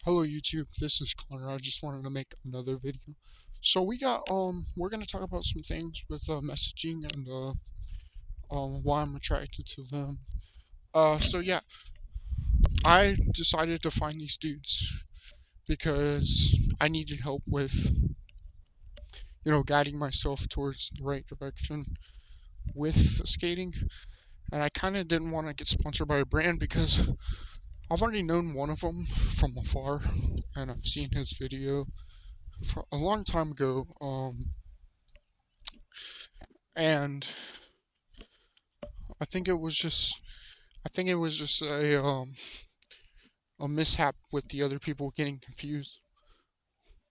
Hello YouTube, this is Connor. I just wanted to make another video. So we're gonna talk about some things with messaging and why I'm attracted to them. So yeah, I decided to find these dudes because I needed help with guiding myself towards the right direction with skating, and I kind of didn't want to get sponsored by a brand because I've already known one of them from afar, and I've seen his video for a long time ago. And I think it was just I think it was just a mishap with the other people getting confused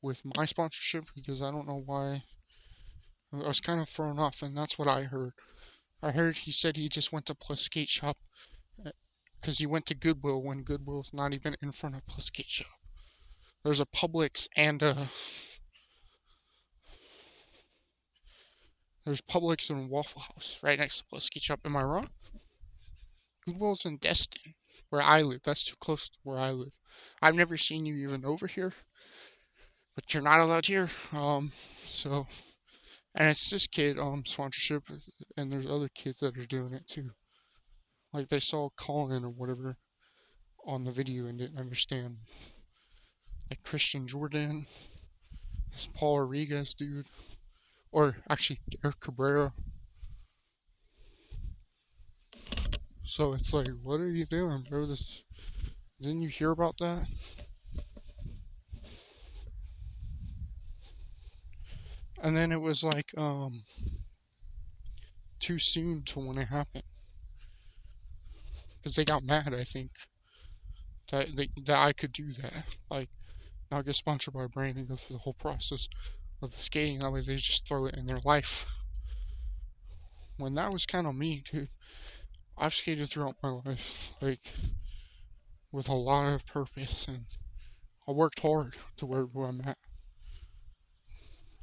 with my sponsorship because I don't know why I was kind of thrown off, and that's what I heard. I heard he said he just went to Plus Skate Shop because he went to Goodwill when Goodwill's not even in front of Plus Skate Shop. There's a Publix and there's Publix and Waffle House right next to Plus Skate Shop. Am I wrong? Goodwill's in Destin, where I live. That's too close to where I live. I've never seen you even over here, but you're not allowed here. So, and it's this kid, sponsorship, and there's other kids that are doing it too. Like they saw Colin or whatever on the video and didn't understand. Like Christian Jordan, this Paul Rodriguez dude, or actually Eric Cabrera. So it's like, what are you doing, bro? Didn't you hear about that? And then it was like, too soon to when it happened because they got mad. I think that I could do that, like not get sponsored by a brand and go through the whole process of the skating. That way, they just throw it in their life. When that was kind of me, dude. I've skated throughout my life, like with a lot of purpose, and I worked hard to where I'm at.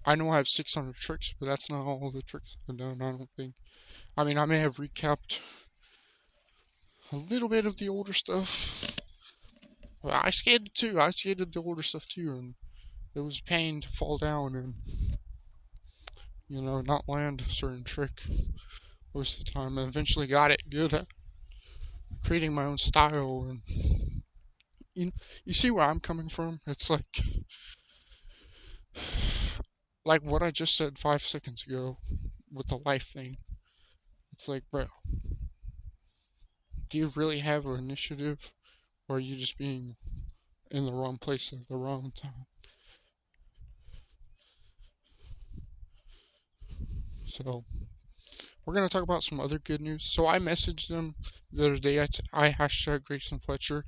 I know I have 600 tricks, but that's not all the tricks I've done. I don't think. I mean, I may have recapped a little bit of the older stuff. But I skated too. I skated the older stuff too, and it was pain to fall down and not land a certain trick most of the time. And eventually got it good at creating my own style. And you see where I'm coming from? It's like what I just said 5 seconds ago with the life thing. It's like, bro, do you really have an initiative, or are you just being in the wrong place at the wrong time? So we're gonna talk about some other good news. So I messaged them the other day. I hashtag Grayson Fletcher.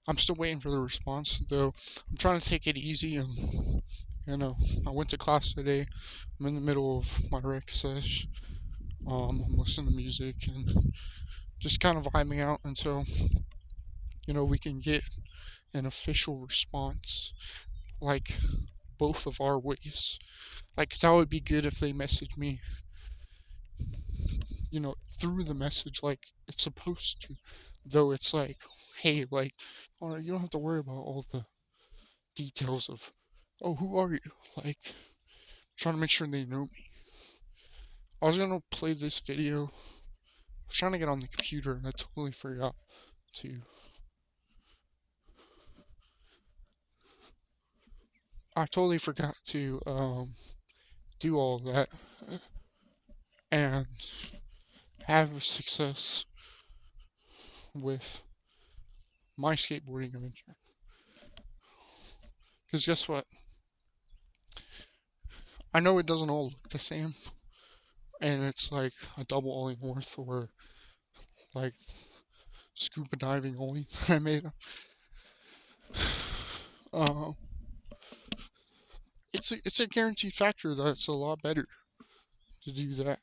I'm still waiting for the response, though. I'm trying to take it easy, and I went to class today. I'm in the middle of my rec sesh. I'm listening to music and just kind of vibing out until we can get an official response, like both of our ways. Like, 'cause that would be good if they message me, through the message like it's supposed to. Though it's like, hey, like, oh, you don't have to worry about all the details of, oh, who are you? Like, trying to make sure they know me. I was gonna play this video. I was trying to get on the computer and I totally forgot to. I totally forgot to do all that and have success with my skateboarding adventure. Because guess what? I know it doesn't all look the same, and it's like a double Ollingworth or like scuba diving ollie that I made. Uh, it's a guaranteed factor that it's a lot better to do that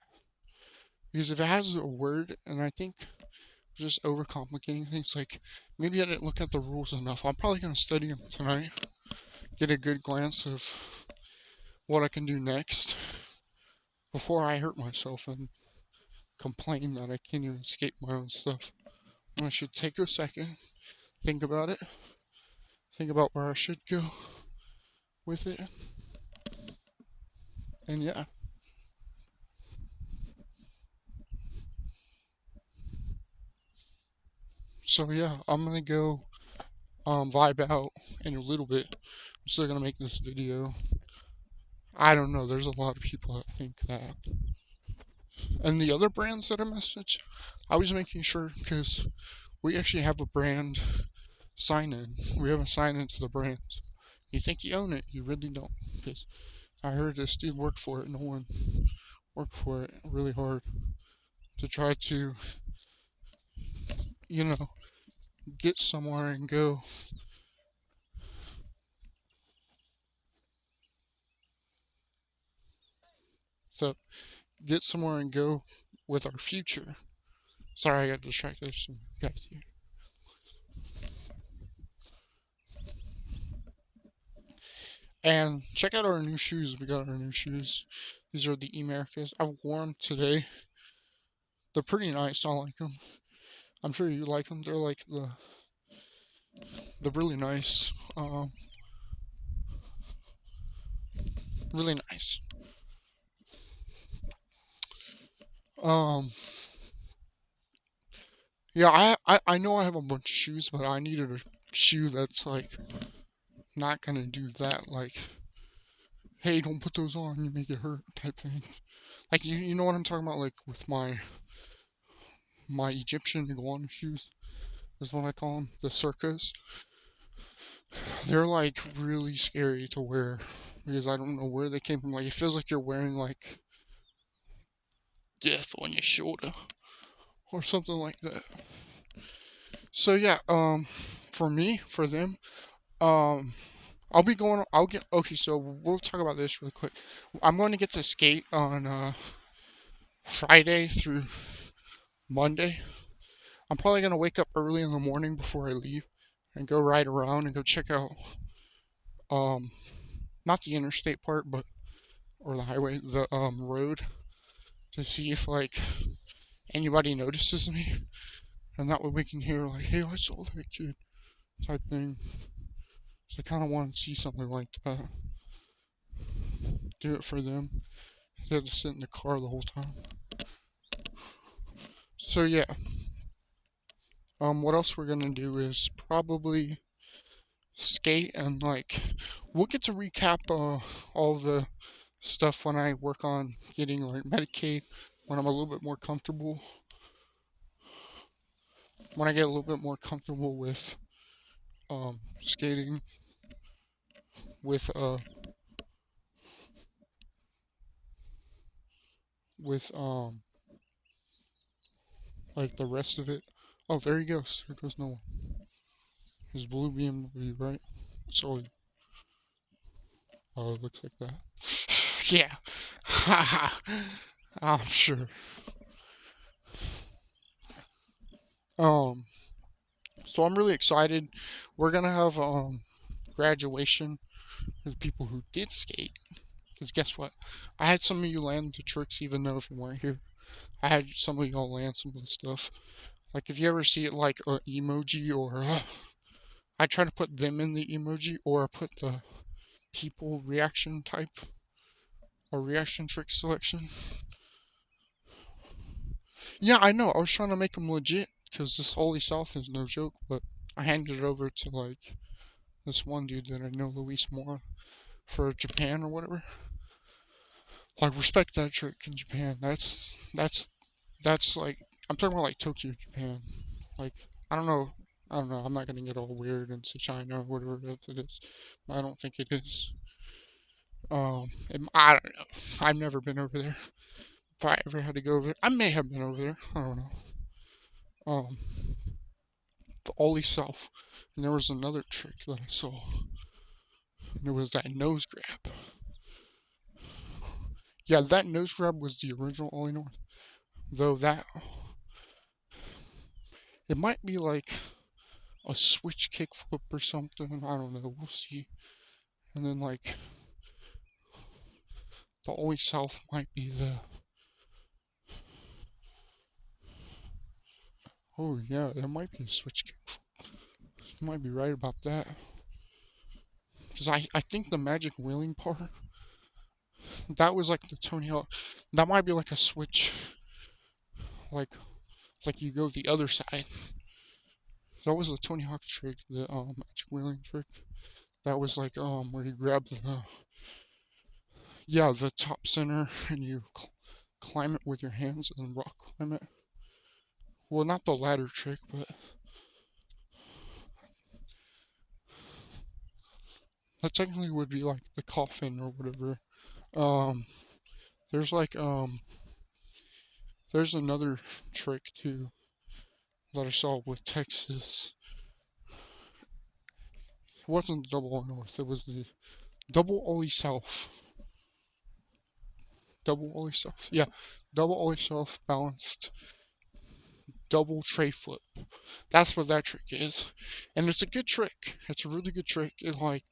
because if it has a word, and I think just overcomplicating things, like maybe I didn't look at the rules enough. I'm probably gonna study them tonight, get a good glance of what I can do next before I hurt myself and complain that I can't even skate my own stuff. And I should take a second, think about it, think about where I should go with it. And yeah. So yeah, I'm gonna go vibe out in a little bit. I'm still gonna make this video. I don't know, there's a lot of people that think that. And the other brands that I messaged, I was making sure because we actually have a brand sign in. We have a sign in to the brands. You think you own it, you really don't. Because I heard this dude work for it. No one worked for it really hard to try to, you know, get somewhere and go. So get somewhere and go with our future. Sorry, I got distracted. There's some guys here. And check out our new shoes. We got our new shoes. These are the Emericas. I've worn them today. They're pretty nice. I like them. I'm sure you like them. They're like they're really nice. Really nice. Um, yeah, I know I have a bunch of shoes, but I needed a shoe that's like not gonna do that. Like, hey, don't put those on, you may get hurt type thing. Like you know what I'm talking about? Like with my Egyptian iguana shoes is what I call them, the circus. They're like really scary to wear because I don't know where they came from. Like it feels like you're wearing like death on your shoulder or something like that. So yeah, for me, for them, um, I'll be going. I'll get. Okay, so we'll talk about this real quick. I'm going to get to skate on Friday through Monday. I'm probably gonna wake up early in the morning before I leave and go ride around and go check out um not the interstate part, but or the highway, the road to see if like anybody notices me, and that way we can hear like, hey, I saw that kid type thing. So I kind of want to see something like that. Do it for them instead of sit in the car the whole time. So yeah, what else we're gonna do is probably skate and like we'll get to recap all the stuff when I work on getting like Medicaid when I'm a little bit more comfortable. When I get a little bit more comfortable with skating with with like the rest of it. Oh, there he goes. There goes Noah. His blue BMW, right? So, oh, it looks like that. Yeah. I'm sure. Um, so I'm really excited. We're gonna have graduation for the people who did skate. Because guess what? I had some of you land the tricks even though if you weren't here. I had some of y'all land some of the stuff. Like if you ever see it like an emoji or I try to put them in the emoji or I put the people reaction type or reaction trick selection. Yeah, I know. I was trying to make them legit because this Holy South is no joke, but I handed it over to like this one dude that I know, Luis Mora, for Japan or whatever. Like respect that trick in Japan. That's like I'm talking about like Tokyo, Japan. Like I don't know. I don't know. I'm not gonna get all weird and say China or whatever it is. I don't think it is. I don't know. I've never been over there. If I ever had to go over there, I may have been over there. I don't know. Um, the Ollie South, and there was another trick that I saw. And it was that nose grab. Yeah, that nose grab was the original Ollie North. Though that, it might be like a switch kickflip or something. I don't know. We'll see. And then like the Ollie South might be the. Oh yeah, there might be a switch kickflip. You might be right about that. because I think the magic wheeling part, that was like the Tony Hawk. That might be like a switch, like you go the other side. That was the Tony Hawk trick, the magic wheeling trick. That was like where you grab the top center and you climb it with your hands and rock climb it. Well, not the ladder trick, but that technically would be like the coffin or whatever. Um, there's like there's another trick too that I saw with Texas. It wasn't the double north. It was the double ollie south. Double ollie south. Yeah, double ollie south balanced double tray flip. That's what that trick is, and it's a good trick. It's a really good trick. It like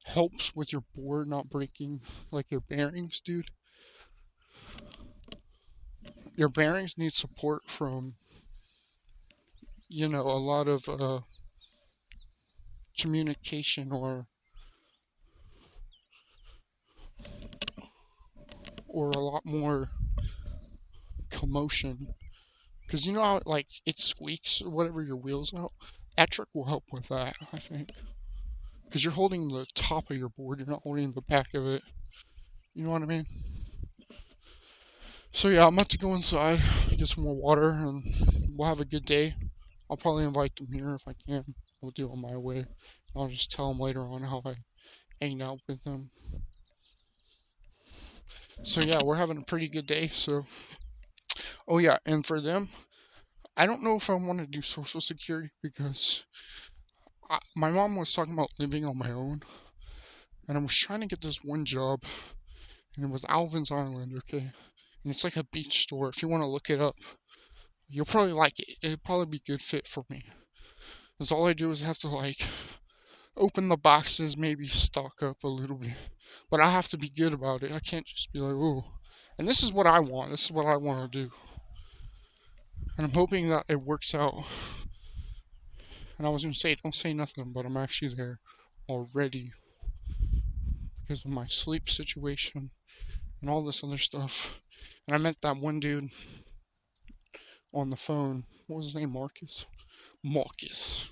helps with your board not breaking, like your bearings, dude. Your bearings need support from, a lot of communication or a lot more commotion. Because you know how like it squeaks or whatever your wheels out? That trick will help with that, I think. Because you're holding the top of your board, you're not holding the back of it. You know what I mean? So yeah, I'm about to go inside, get some more water, and we'll have a good day. I'll probably invite them here if I can. I'll do it on my way. I'll just tell them later on how I hang out with them. So yeah, we're having a pretty good day. So, oh yeah, and for them, I don't know if I want to do Social Security because my mom was talking about living on my own, and I was trying to get this one job, and it was Alvin's Island, okay? And it's like a beach store. If you want to look it up, you'll probably like it. It'd probably be a good fit for me. Because all I do is have to like open the boxes, maybe stock up a little bit. But I have to be good about it. I can't just be like, oh. And this is what I want. This is what I want to do. And I'm hoping that it works out. And I was going to say, don't say nothing, but I'm actually there already because of my sleep situation and all this other stuff. And I met that one dude on the phone. What was his name? Marcus? Marcus,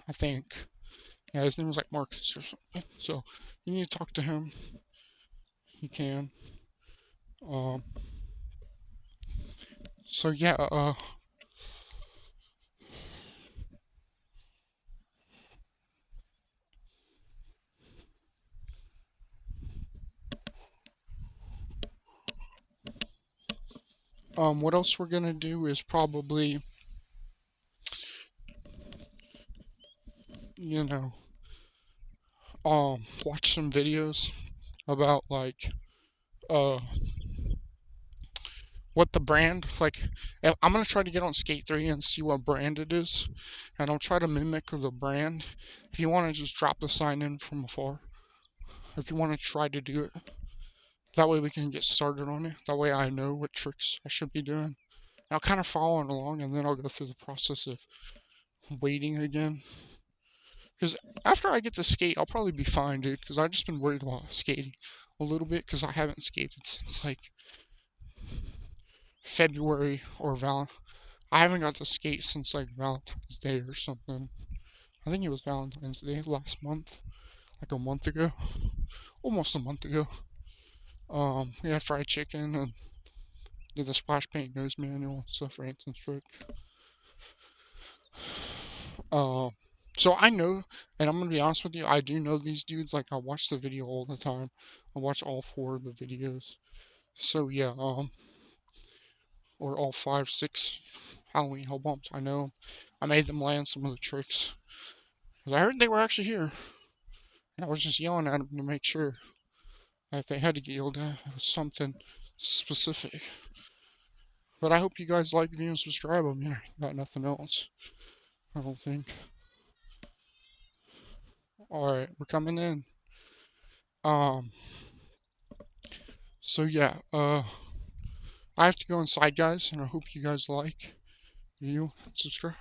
I think. Yeah, his name was like Marcus or something. So you need to talk to him. He can. So yeah, what else we're gonna do is probably, you know, watch some videos about like, uh, what the brand, like, I'm gonna try to get on Skate 3 and see what brand it is, and I'll try to mimic the brand. If you want to just drop the sign in from afar, if you want to try to do it, that way we can get started on it. That way I know what tricks I should be doing. And I'll kind of follow it along, and then I'll go through the process of waiting again. Because after I get to skate, I'll probably be fine, dude. Because I've just been worried about skating a little bit because I haven't skated since like February or I haven't got to skate since like Valentine's Day or something. I think it was Valentine's Day last month, like a month ago, almost a month ago. We had fried chicken and did the splash paint nose manual stuff for Anson's trick. So I know, and I'm gonna be honest with you, I do know these dudes. Like I watch the video all the time. I watch all 4 of the videos. So yeah, or all 5, 6 Halloween hell bumps. I know. I made them land some of the tricks. Cause I heard they were actually here. And I was just yelling at them to make sure that if they had to get yelled at, it was something specific. But I hope you guys like me and subscribe. I mean, I got nothing else. I don't think. Alright, we're coming in. So yeah, I have to go inside, guys, and I hope you guys like. You subscribe.